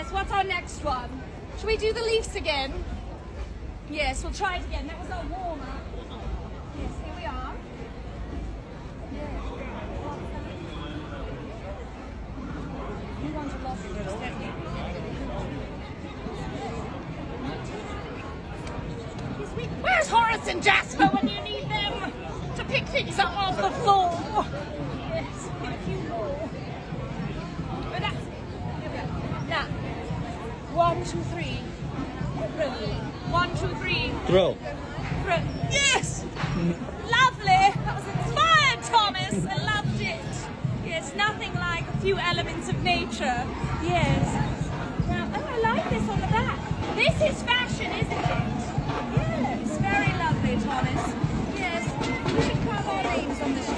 Yes, what's our next one? Should we do the leaves again? Yes, we'll try it again. That was our warm-up. Yes, here we are. You want a lot of leaves, don't you? Where's Horace and Jasper when you need them to pick things up off the floor? Yes, get a few more. But that's it. Now, 1, 2, 3. Thrill. 1, 2, 3. Thrill. Thrill. Yes! Lovely! That was inspired, Thomas! I loved it. Yes, nothing like a few elements of nature. Yes. Now, oh, I like this on the back. This is fashion, isn't it? Yes, very lovely, Thomas. Yes, we should carve our names on this